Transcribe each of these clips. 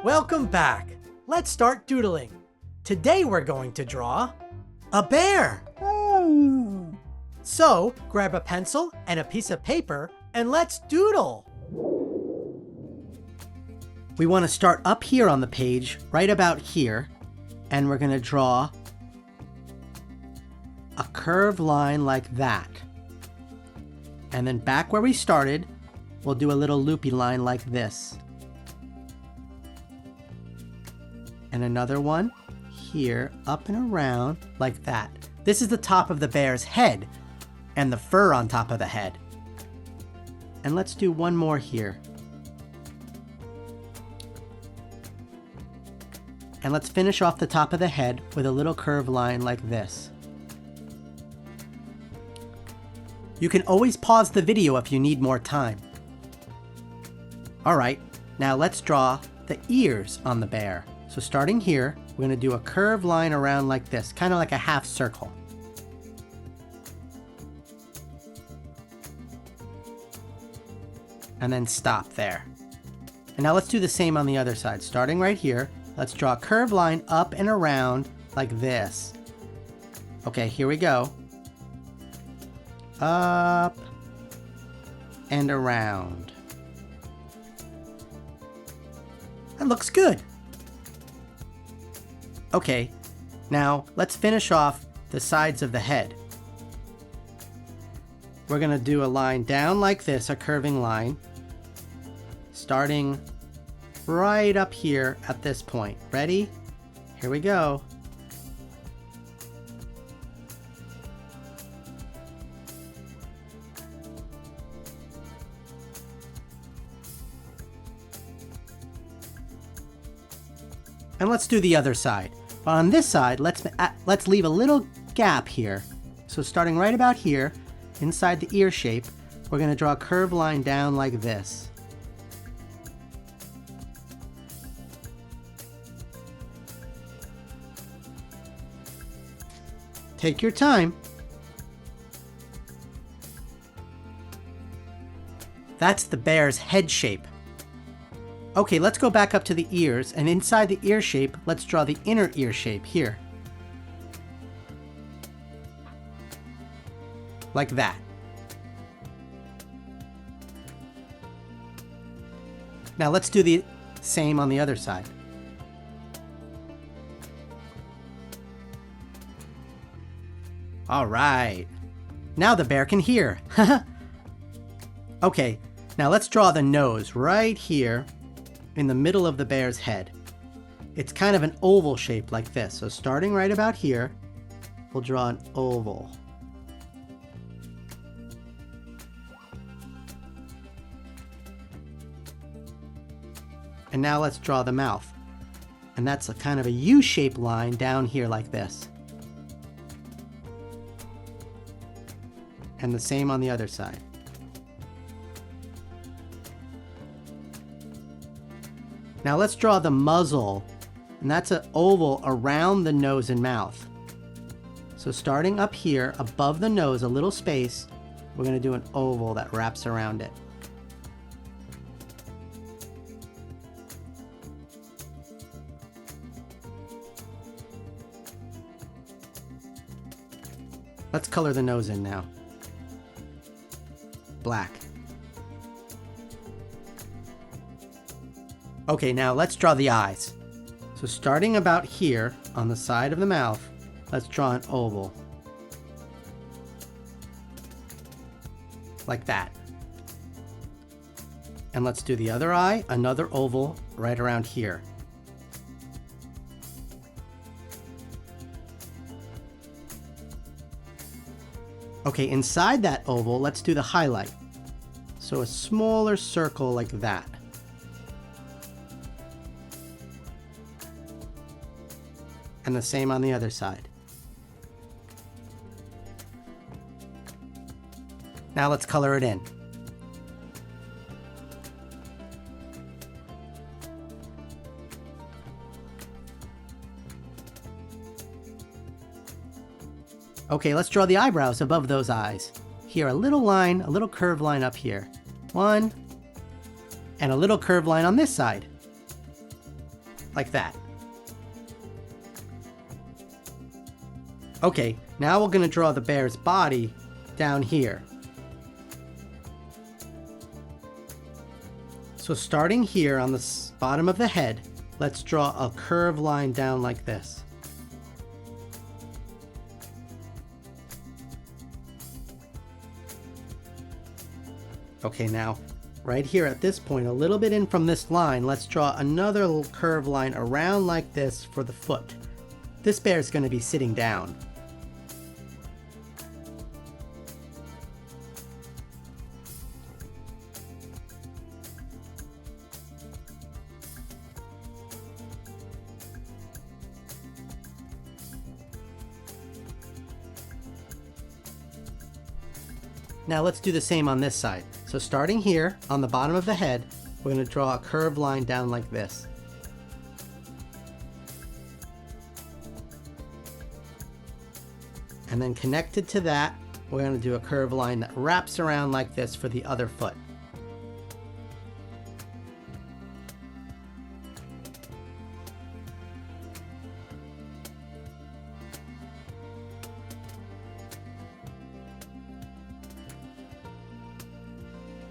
Welcome back. Let's start doodling. Today we're going to draw a bear. So grab a pencil and a piece of paper and let's doodle. We want to start up here on the page, right about here, and we're going to draw a curved line like that. And then back where we started, we'll do a little loopy line like this. And another one here, up and around like that. This is the top of the bear's head and the fur on top of the head. And let's do one more here. And let's finish off the top of the head with a little curved line like this. You can always pause the video if you need more time. Alright, now let's draw the ears on the bear. So starting here, we're going to do a curved line around like this, kind of like a half circle. And then stop there. And now let's do the same on the other side. Starting right here, let's draw a curved line up and around like this. Okay, here we go. Up and around. That looks good. Okay, now let's finish off the sides of the head. We're going to do a line down like this, a curving line, starting right up here at this point. Ready? Here we go. And let's do the other side. But on this side, let's leave a little gap here. So starting right about here, inside the ear shape, we're going to draw a curved line down like this. Take your time. That's the bear's head shape. Okay, let's go back up to the ears, and inside the ear shape, let's draw the inner ear shape here. Like that. Now let's do the same on the other side. All right. Now the bear can hear. Okay, now let's draw the nose right here in the middle of the bear's head. It's kind of an oval shape like this. So starting right about here, we'll draw an oval. And now let's draw the mouth. And that's a kind of a U-shaped line down here like this. And the same on the other side. Now let's draw the muzzle, and that's an oval around the nose and mouth. So starting up here, above the nose, a little space, we're going to do an oval that wraps around it. Let's color the nose in now. Black. Okay, now let's draw the eyes. So starting about here on the side of the mouth, let's draw an oval. Like that. And let's do the other eye, another oval right around here. Okay, inside that oval, let's do the highlight. So a smaller circle like that. And the same on the other side. Now let's color it in. Okay, let's draw the eyebrows above those eyes. Here, a little line, a little curved line up here. One, and a little curved line on this side. like that. Okay, now we're going to draw the bear's body down here. So starting here on the bottom of the head, let's draw a curved line down like this. Okay, now right here at this point, a little bit in from this line, let's draw another little curved line around like this for the foot. This bear is going to be sitting down. Now let's do the same on this side. So starting here on the bottom of the head, we're going to draw a curved line down like this. And then connected to that, we're going to do a curved line that wraps around like this for the other foot.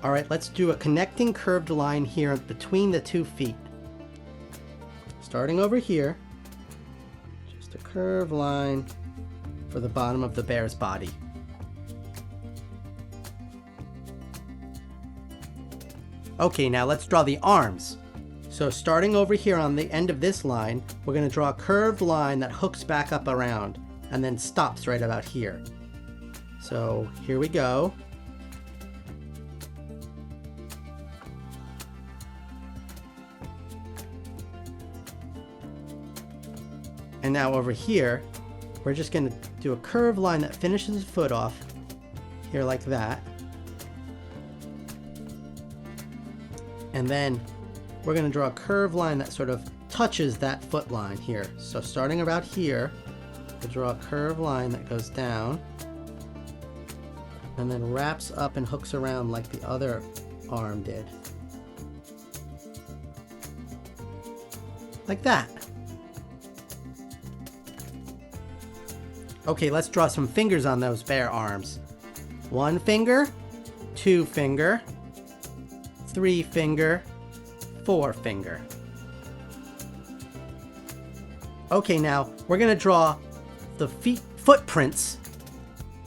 All right, let's do a connecting curved line here between the 2 feet. Starting over here, just a curved line for the bottom of the bear's body. Okay, now let's draw the arms. So starting over here on the end of this line, we're going to draw a curved line that hooks back up around and then stops right about here. So here we go. And now over here, we're just going to do a curved line that finishes the foot off here like that. And then we're going to draw a curved line that sort of touches that foot line here. So starting about here, we'll draw a curved line that goes down and then wraps up and hooks around like the other arm did. Like that. Okay, let's draw some fingers on those bear arms. 1 finger, 2 finger, 3 finger, 4 finger. Okay, now we're going to draw the footprints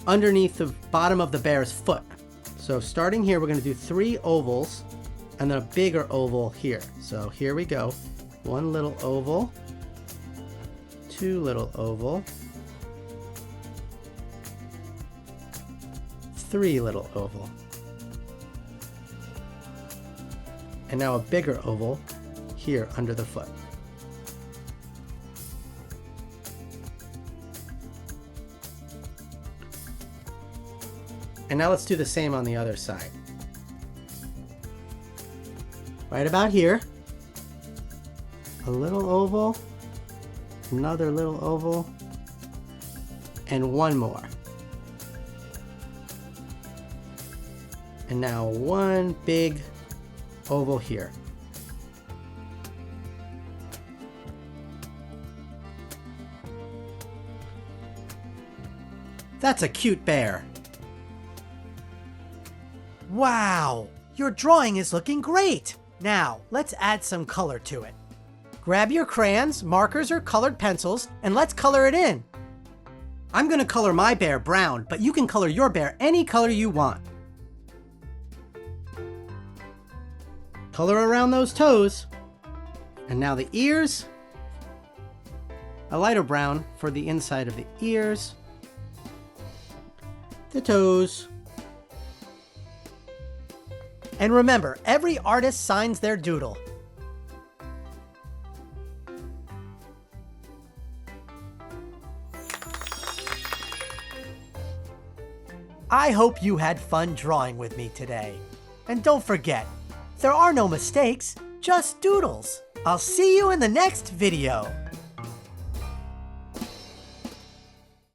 underneath the bottom of the bear's foot. So starting here, we're going to do 3 ovals and then a bigger oval here. So here we go. 1 little oval, 2 little oval, 3 little oval. And now a bigger oval here under the foot. And now let's do the same on the other side. Right about here, a little oval, another little oval, and 1 more. And now 1 big oval here. That's a cute bear. Wow, your drawing is looking great. Now, let's add some color to it. Grab your crayons, markers, or colored pencils, and let's color it in. I'm going to color my bear brown, but you can color your bear any color you want. Color around those toes. And now the ears. A lighter brown for the inside of the ears. The toes. And remember, every artist signs their doodle. I hope you had fun drawing with me today. And don't forget, there are no mistakes, just doodles. I'll see you in the next video.